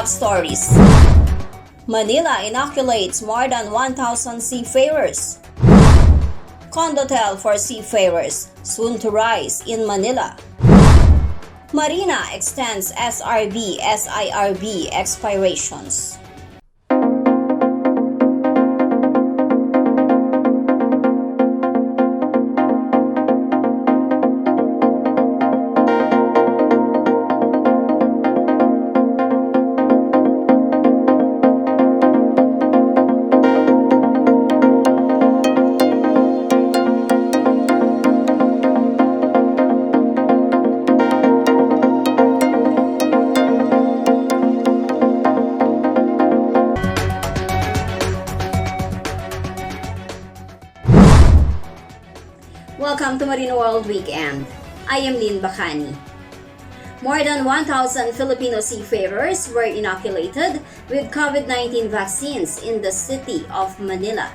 top stories. Manila inoculates more than 1,000 seafarers. CONDOTEL for seafarers, soon to rise in Manila. MARINA extends SIRB expirations. Welcome to Marino World Weekend. I am Lynn Bacani. More than 1,000 Filipino seafarers were inoculated with COVID-19 vaccines in the city of Manila.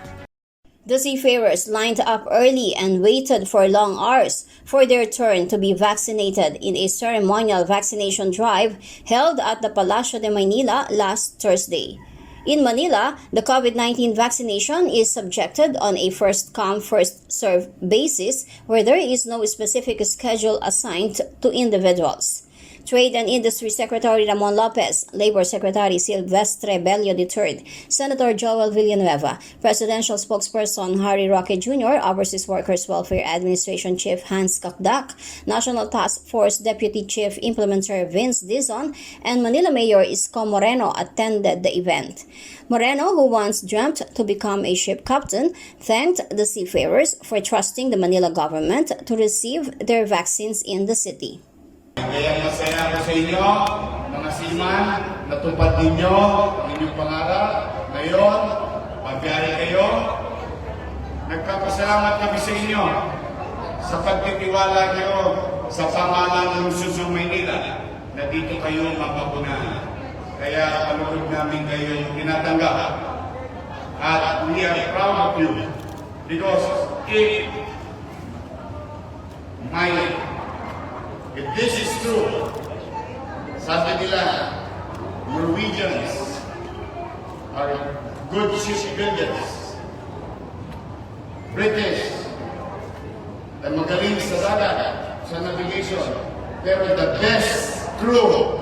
The seafarers lined up early and waited for long hours for their turn to be vaccinated in a ceremonial vaccination drive held at the Palacio de Manila last Thursday. In Manila, the COVID-19 vaccination is subjected on a first-come, first-served basis where there is no specific schedule assigned to individuals. Trade and Industry Secretary Ramon Lopez, Labor Secretary Silvestre Bello III, Senator Joel Villanueva, Presidential Spokesperson Harry Roque Jr., Overseas Workers Welfare Administration Chief Hans Kakdak, National Task Force Deputy Chief Implementer Vince Dizon, and Manila Mayor Isko Moreno attended the event. Moreno, who once dreamt to become a ship captain, thanked the seafarers for trusting the Manila government to receive their vaccines in the city. Kaya masaya ako sa inyo, mga seaman, natupad ninyo ang inyong pangarap. Ngayon, pagbiyahe kayo, nagpapasalamat kami sa inyo sa pagtitiwala niyo sa pangalan ng Susu Maynila na dito kayo mapapunan. Kaya palugod namin kayo tinatanggap. At we are proud of you because if this is true, sabi nila, Norwegians are good shipbuilders. British, ay magaling sa dagat, sa navigation. Pero the best crew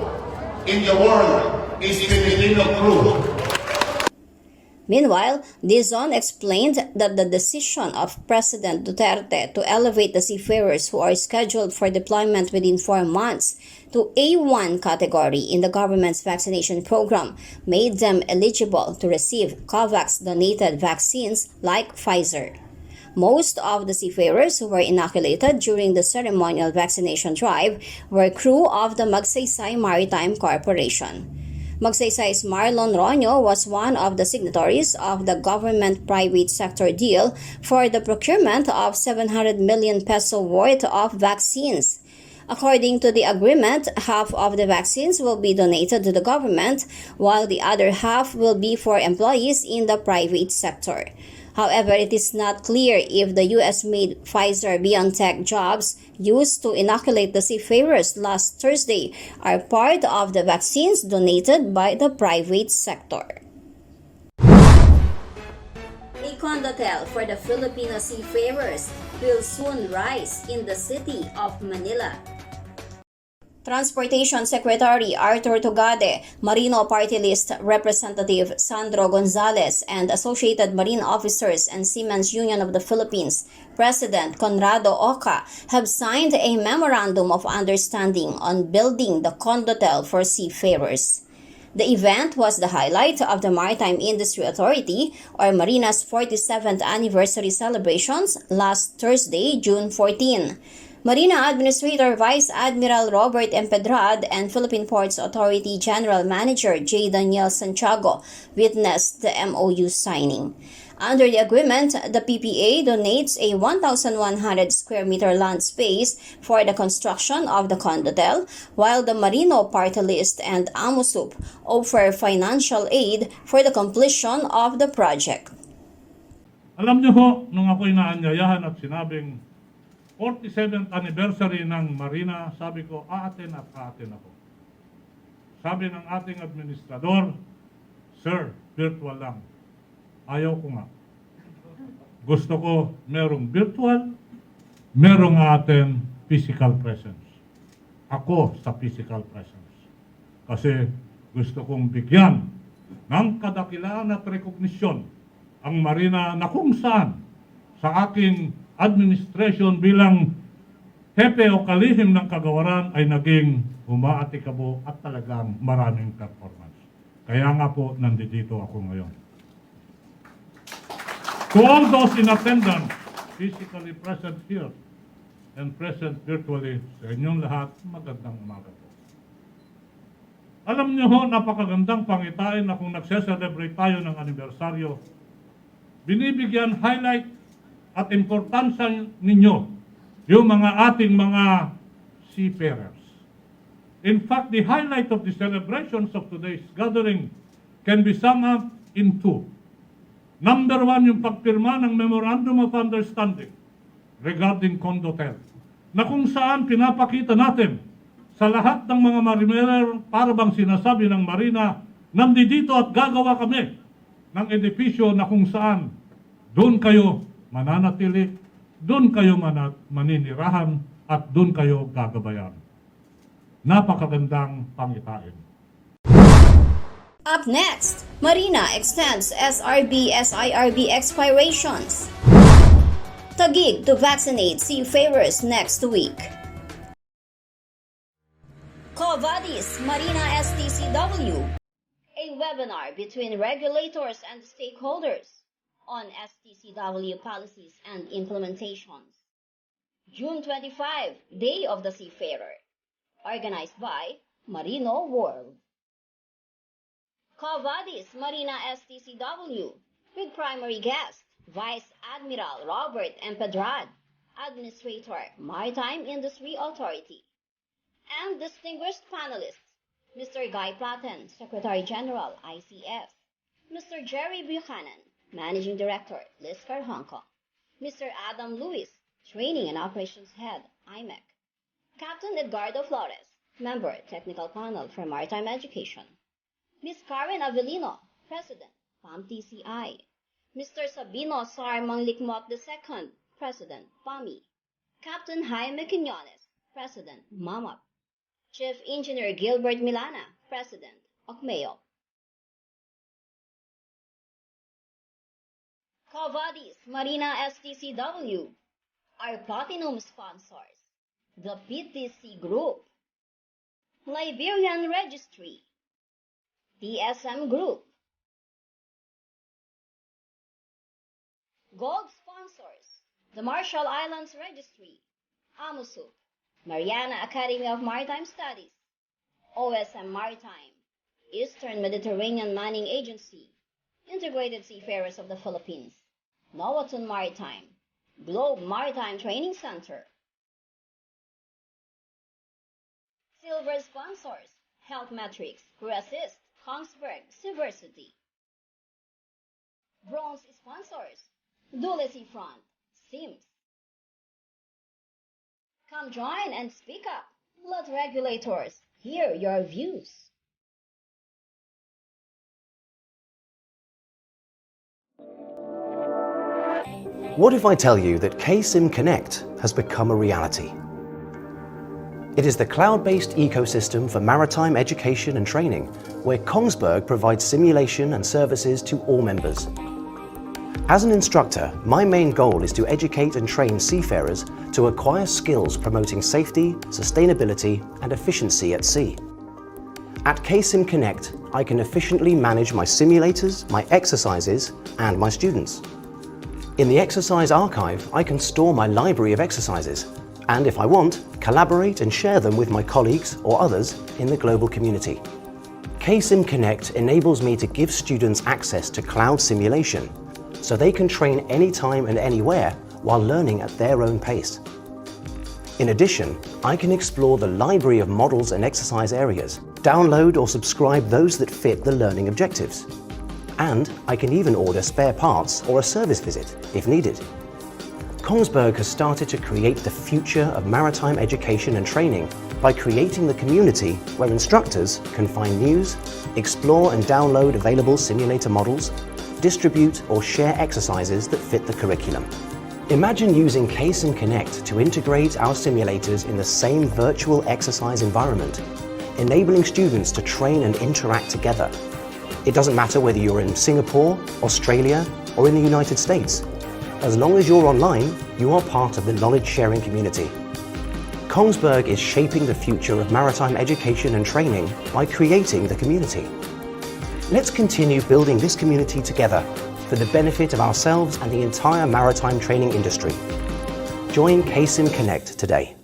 in the world is Filipino crew. Meanwhile, Dizon explained that the decision of President Duterte to elevate the seafarers who are scheduled for deployment within 4 months to A1 category in the government's vaccination program made them eligible to receive COVAX-donated vaccines like Pfizer. Most of the seafarers who were inoculated during the ceremonial vaccination drive were crew of the Magsaysay Maritime Corporation. Magsaysay's Marlon Ronyo was one of the signatories of the government-private sector deal for the procurement of 700 million peso worth of vaccines. According to the agreement, half of the vaccines will be donated to the government, while the other half will be for employees in the private sector. However, it is not clear if the U.S.-made Pfizer-BioNTech jobs used to inoculate the seafarers last Thursday are part of the vaccines donated by the private sector. A CONDOTEL for the Filipino seafarers will soon rise in the city of Manila. Transportation Secretary Arthur Tugade, Marino Party List Representative Sandro Gonzales, and Associated Marine Officers and Seamen's Union of the Philippines President Conrado Oca have signed a Memorandum of Understanding on building the CONDOTEL for seafarers. The event was the highlight of the Maritime Industry Authority, or MARINA's 47th anniversary celebrations last Thursday, June 14. Marina Administrator Vice Admiral Robert Empedrad and Philippine Ports Authority General Manager J. Daniel Santiago witnessed the MOU signing. Under the agreement, the PPA donates a 1,100 square meter land space for the construction of the CONDOTEL, while the Marino Party List and AMUSUP offer financial aid for the completion of the project. Alam niyo ho, nung ako'y naanyayahan at sinabing 47th anniversary ng Marina, sabi ko, aaten ako. sabi ng ating administrador, Sir, virtual lang. Ayaw ko nga. Gusto ko merong virtual, merong ating physical presence. Ako sa physical presence. Kasi gusto kong bigyan ng kadakilaan at rekognisyon ang Marina na kung saan sa aking administration bilang hepe o kalihim ng kagawaran ay naging umaatikabo at talagang maraming performance. Kaya nga po, nandito ako ngayon. To all those in attendance, physically present here and present virtually, sa inyong lahat, magandang umaga po. Alam niyo ho, napakagandang pangitain na kung nagse-celebrate tayo ng anibersaryo, binibigyan highlight at importansya ninyo yung mga ating mga seafarers. In fact, the highlight of the celebrations of today's gathering can be summed up in two. Number one, yung pagpirma ng Memorandum of Understanding regarding CONDOTEL, na kung saan pinapakita natin sa lahat ng mga marinerer, para bang sinasabi ng Marina, nandito at gagawa kami ng edifisyo na kung saan doon kayo mananatili, doon kayo maninirahan, at doon kayo gagabayan. Napakagandang pangitain. Up next, Marina extends SIRB expirations. TAGUIG to vaccinate seafarers next week. Covadis Marina STCW, a webinar between regulators and stakeholders on STCW policies and implementations. June 25, Day of the Seafarer, organized by Marino World. Covadis Marina STCW, with primary guest Vice Admiral Robert M. Pedrad, Administrator, Maritime Industry Authority, and distinguished panelists, Mr. Guy Platten, Secretary General, ICF, Mr. Jerry Buchanan, Managing Director, Liskar Hong Kong, Mr. Adam Lewis, Training and Operations Head, IMEC, Captain Edgardo Flores, Member, Technical Panel for Maritime Education, Ms. Karen Avellino, President, PAM-TCI, Mr. Sabino Sar Manglikmot II, President, PAMI, Captain Jaime Quiñones, President, MAMAP, Chief Engineer Gilbert Milana, President, OCMEO. Covadis Marina STCW, our platinum sponsors, the PTC Group, Liberian Registry, DSM Group. Gold sponsors, the Marshall Islands Registry, AMUSUP, Mariana Academy of Maritime Studies, OSM Maritime, Eastern Mediterranean Manning Agency, Integrated Seafarers of the Philippines, Noaton Maritime, Globe Maritime Training Center. Silver sponsors, Health Metrics, Crew Assist, Kongsberg, Seaversity. Bronze sponsors, Dule Seafront, Sims. Come join and speak up. Let regulators hear your views. What if I tell you that KSIM Connect has become a reality? It is the cloud-based ecosystem for maritime education and training, where Kongsberg provides simulation and services to all members. As an instructor, my main goal is to educate and train seafarers to acquire skills promoting safety, sustainability, and efficiency at sea. At KSIM Connect, I can efficiently manage my simulators, my exercises, and my students. In the exercise archive, I can store my library of exercises, and if I want, collaborate and share them with my colleagues or others in the global community. KSIM Connect enables me to give students access to cloud simulation, so they can train anytime and anywhere while learning at their own pace. In addition, I can explore the library of models and exercise areas, download or subscribe those that fit the learning objectives. And I can even order spare parts or a service visit if needed. Kongsberg has started to create the future of maritime education and training by creating the community where instructors can find news, explore and download available simulator models, distribute or share exercises that fit the curriculum. Imagine using Case and Connect to integrate our simulators in the same virtual exercise environment, enabling students to train and interact together. It doesn't matter whether you're in Singapore, Australia, or in the United States. As long as you're online, you are part of the knowledge-sharing community. Kongsberg is shaping the future of maritime education and training by creating the community. Let's continue building this community together for the benefit of ourselves and the entire maritime training industry. Join Case and Connect today.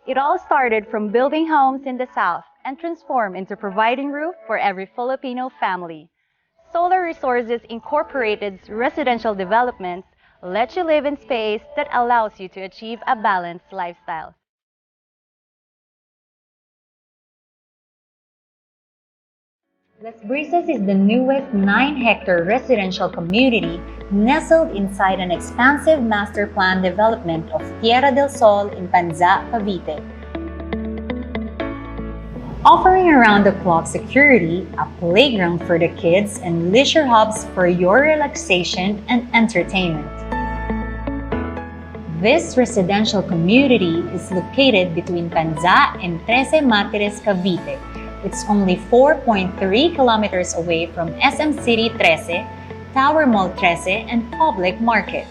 It all started from building homes in the South and transformed into providing roof for every Filipino family. Solar Resources Incorporated's residential developments let you live in space that allows you to achieve a balanced lifestyle. Las Brisas is the newest 9-hectare residential community nestled inside an expansive master plan development of Tierra del Sol in Panza, Cavite. Offering around-the-clock security, a playground for the kids, and leisure hubs for your relaxation and entertainment. This residential community is located between Panza and 13 Martires, Cavite. It's only 4.3 kilometers away from SM City 13, Tower Mall 13, and Public Market.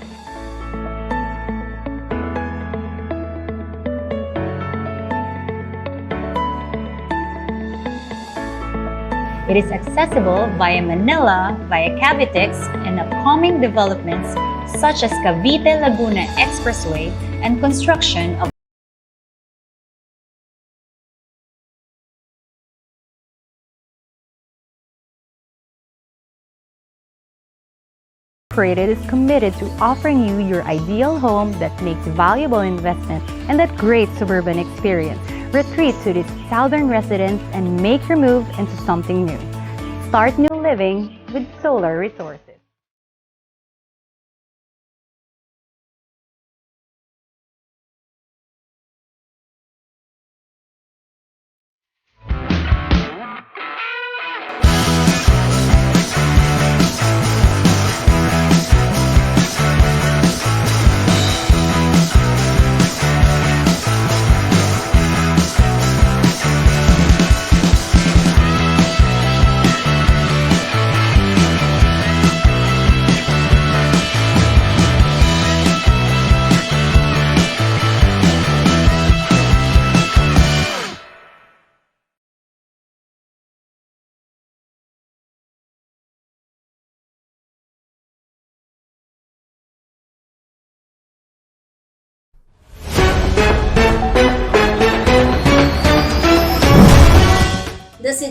It is accessible via Manila, via Cavitex, and upcoming developments such as Cavite-Laguna Expressway and construction of is committed to offering you your ideal home that makes valuable investment and that great suburban experience. Retreat to this southern residence and make your move into something new. Start new living with Solar Resources.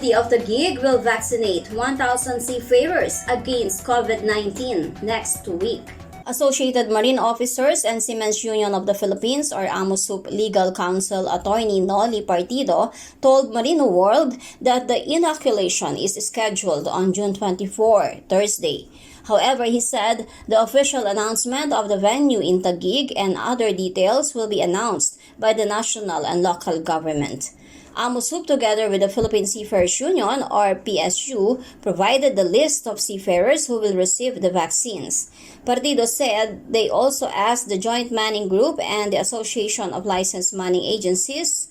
city of TAGUIG will vaccinate 1,000 seafarers against COVID-19 next week. Associated Marine Officers and Seamen's Union of the Philippines, or AMOSUP Legal Counsel Attorney Noli Partido, told Marino World that the inoculation is scheduled on June 24, Thursday. However, he said the official announcement of the venue in TAGUIG and other details will be announced by the national and local government. AMOSUP, together with the Philippine Seafarers Union, or PSU, provided the list of seafarers who will receive the vaccines. Partido said they also asked the Joint Manning Group and the Association of Licensed Manning Agencies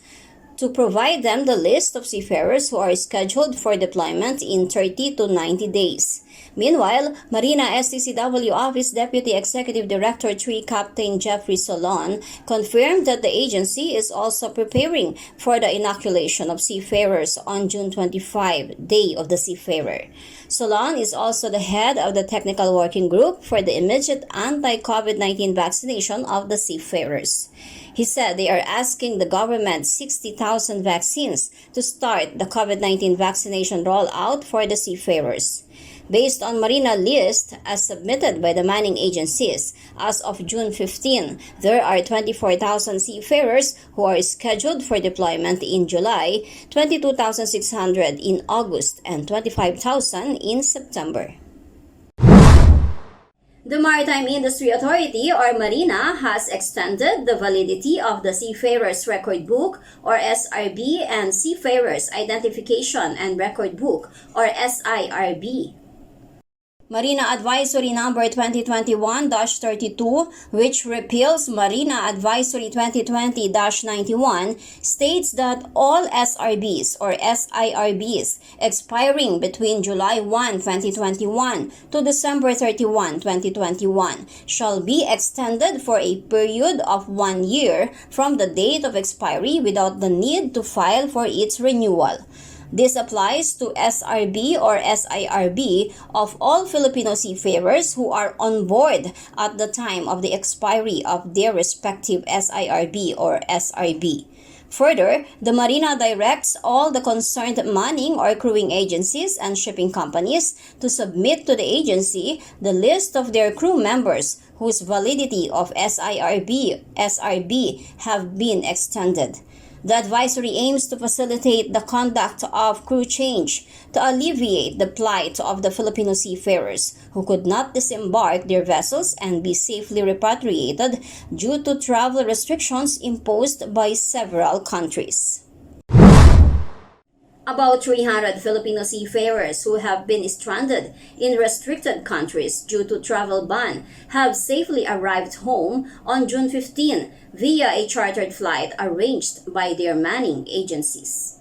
to provide them the list of seafarers who are scheduled for deployment in 30 to 90 days. Meanwhile, Marina STCW Office Deputy Executive Director 3 Captain Jeffrey Solon confirmed that the agency is also preparing for the inoculation of seafarers on June 25, Day of the Seafarer. Solon is also the head of the Technical Working Group for the immediate anti-COVID-19 vaccination of the seafarers. He said they are asking the government 60,000 vaccines to start the COVID-19 vaccination rollout for the seafarers. Based on MARINA list as submitted by the manning agencies, as of June 15, there are 24,000 seafarers who are scheduled for deployment in July, 22,600 in August, and 25,000 in September. The Maritime Industry Authority, or MARINA, has extended the validity of the Seafarers Record Book, or SRB, and Seafarers Identification and Record Book, or SIRB. Marina Advisory Number 2021-32, which repeals Marina Advisory 2020-91, states that all SRBs or SIRBs expiring between July 1, 2021 to December 31, 2021 shall be extended for a period of 1 year from the date of expiry without the need to file for its renewal. This applies to SRB or SIRB of all Filipino seafarers who are on board at the time of the expiry of their respective SIRB or SRB. Further, the Marina directs all the concerned manning or crewing agencies and shipping companies to submit to the agency the list of their crew members whose validity of SRB have been extended. The advisory aims to facilitate the conduct of crew change to alleviate the plight of the Filipino seafarers who could not disembark their vessels and be safely repatriated due to travel restrictions imposed by several countries. About 300 Filipino seafarers who have been stranded in restricted countries due to travel ban have safely arrived home on June 15 via a chartered flight arranged by their manning agencies.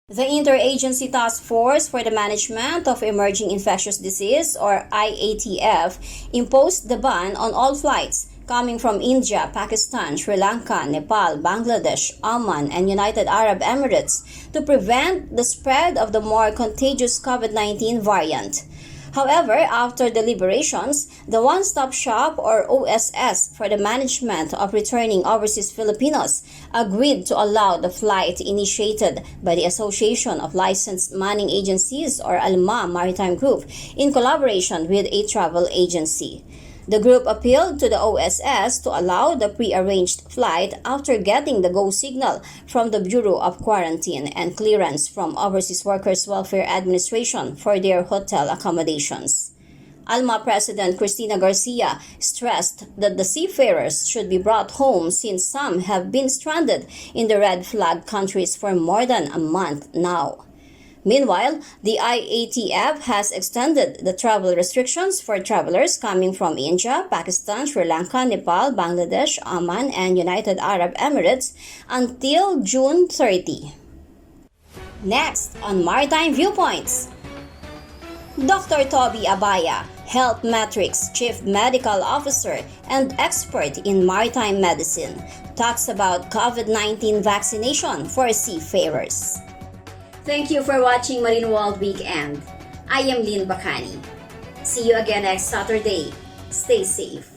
The Interagency Task Force for the Management of Emerging Infectious Disease, or IATF, imposed the ban on all flights coming from India, Pakistan, Sri Lanka, Nepal, Bangladesh, Oman, and United Arab Emirates to prevent the spread of the more contagious COVID-19 variant. However, after deliberations, the One-Stop Shop, or OSS, for the Management of Returning Overseas Filipinos agreed to allow the flight initiated by the Association of Licensed Manning Agencies, or ALMA Maritime Group, in collaboration with a travel agency. The group appealed to the OSS to allow the pre-arranged flight after getting the go signal from the Bureau of Quarantine and clearance from Overseas Workers Welfare Administration for their hotel accommodations. ALMA President Cristina Garcia stressed that the seafarers should be brought home since some have been stranded in the red flag countries for more than a month now. Meanwhile, the IATF has extended the travel restrictions for travelers coming from India, Pakistan, Sri Lanka, Nepal, Bangladesh, Oman, and United Arab Emirates until June 30. Next on Maritime Viewpoints, Dr. Toby Abaya, Health Metrics Chief Medical Officer and expert in maritime medicine, talks about COVID-19 vaccination for seafarers. Thank you for watching Marine World Weekend. I am Lynn Bacani. See you again next Saturday. Stay safe.